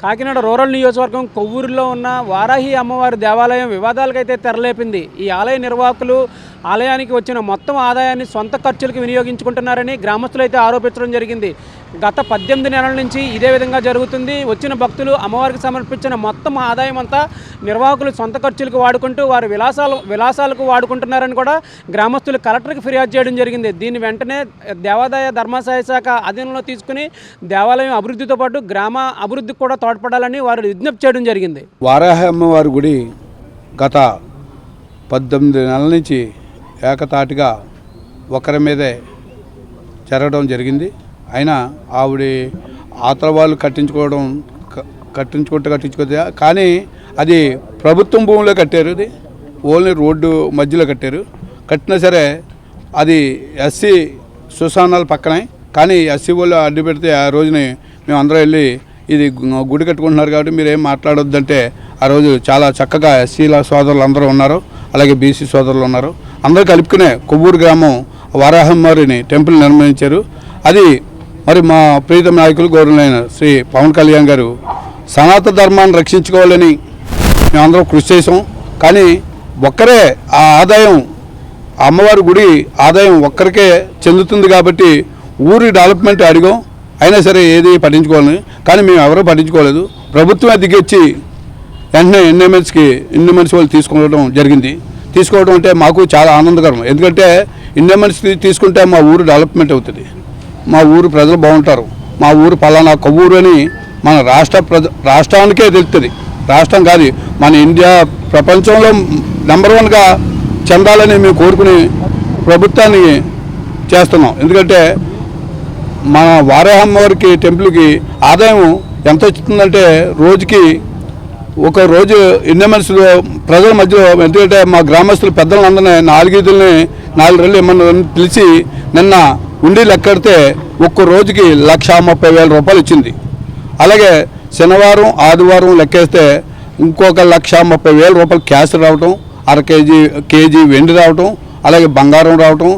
Kakinada rural నియోజకవర్గం కొవ్వూరులో ఉన్న వారాహి అమ్మవారి దేవాలయం వివాదాలకైతే తెరలేపింది. ఈ ఆలయ నిర్వాహకులు ఆలయానికి వచ్చిన మొత్తం ఆదాయాన్ని సొంత ఖర్చులకు వినియోగించుకుంటున్నారని గ్రామస్తులు అయితే ఆరోపించడం జరిగింది. గత 18 నెలల నుంచి ఇదే విధంగా జరుగుతుంది. వచ్చిన భక్తులు అమ్మవారికి సమర్పించిన మొత్తం ఆదాయం అంతా నిర్వాహకులు సొంత ఖర్చులకు వాడుకుంటూ వారి విలాసాలకు వాడుకుంటున్నారని కూడా గ్రామస్తులు కలెక్టర్కి ఫిర్యాదు చేయడం జరిగింది. దీన్ని వెంటనే దేవాదాయ ధర్మాదాయ శాఖ అధీనంలో తీసుకుని దేవాలయం అభివృద్ధితో పాటు గ్రామ అభివృద్ధికి కూడా తోడ్పడాలని వారు విజ్ఞప్తి చేయడం జరిగింది. వారాహి అమ్మవారి గుడి గత 18 నెలల నుంచి ఏకతాటిగా ఒకరి మీదే జరగడం జరిగింది. అయినా ఆవిడ ఆతల వాళ్ళు కట్టించుకోతే కానీ అది ప్రభుత్వం భూమిలో కట్టారు. అది ఓన్లీ రోడ్డు మధ్యలో కట్టినా సరే అది ఎస్సీ శ్మశానాల పక్కనే. కానీ ఎస్సీ వాళ్ళు అడ్డు పెడితే ఆ రోజుని మేము అందరం వెళ్ళి ఇది గుడి కట్టుకుంటున్నారు కాబట్టి మీరు ఏం మాట్లాడొద్దంటే ఆ రోజు చాలా చక్కగా ఎస్సీల సోదరులు అందరూ ఉన్నారు, అలాగే బీసీ సోదరులు ఉన్నారు. అందరూ కలుపుకునే కొవ్వూరు గ్రామం వారాహమ్మవారిని టెంపుల్ నిర్మించారు. అది మరి మా ప్రీతం నాయకులు గౌరవనీయులైన శ్రీ పవన్ కళ్యాణ్ గారు సనాతన ధర్మాన్ని రక్షించుకోవాలని మేమందరం కృషి చేసాం. కానీ ఒక్కరే ఆ ఆదాయం అమ్మవారి గుడి ఆదాయం ఒక్కరికే చెందుతుంది కాబట్టి ఊరి డెవలప్మెంట్ అడిగాం. అయినా సరే ఏది పట్టించుకోవాలని, కానీ మేము ఎవరూ పట్టించుకోలేదు. ప్రభుత్వమే దిగొచ్చి వెంటనే ఎండోమెంట్స్ వాళ్ళు తీసుకోవడం అంటే మాకు చాలా ఆనందకరం. ఎందుకంటే ఎండోమెంట్స్ తీసుకుంటే మా ఊరు డెవలప్మెంట్ అవుతుంది, మా ఊరు ప్రజలు బాగుంటారు. మా ఊరు పలానా కొవ్వూరు అని మన రాష్ట్రానికే తెలుస్తుంది. రాష్ట్రం కాదు, మన ఇండియా ప్రపంచంలో నెంబర్ 1గా చెందాలని మేము కోరుకుని ప్రభుత్వాన్ని చేస్తున్నాం. ఎందుకంటే మన వారాహమ్మవారికి టెంపుల్కి ఆదాయం ఎంత వచ్చిందంటే రోజుకి ఒక రోజు ఎండోమెంట్స్లో ప్రజల మధ్యలో, ఎందుకంటే మా గ్రామస్తులు పెద్దలందరినీ 4 రోజులు ఏమన్నా పిలిచి నిన్న ఉండి లెక్కడితే ఒక్క రోజుకి 1,30,000 రూపాయలు ఇచ్చింది. అలాగే శనివారం ఆదివారం లెక్కేస్తే ఇంకొక 1,30,000 రూపాయలు క్యాష్ రావటం, కేజీ వెండి రావటం, అలాగే బంగారం రావటం,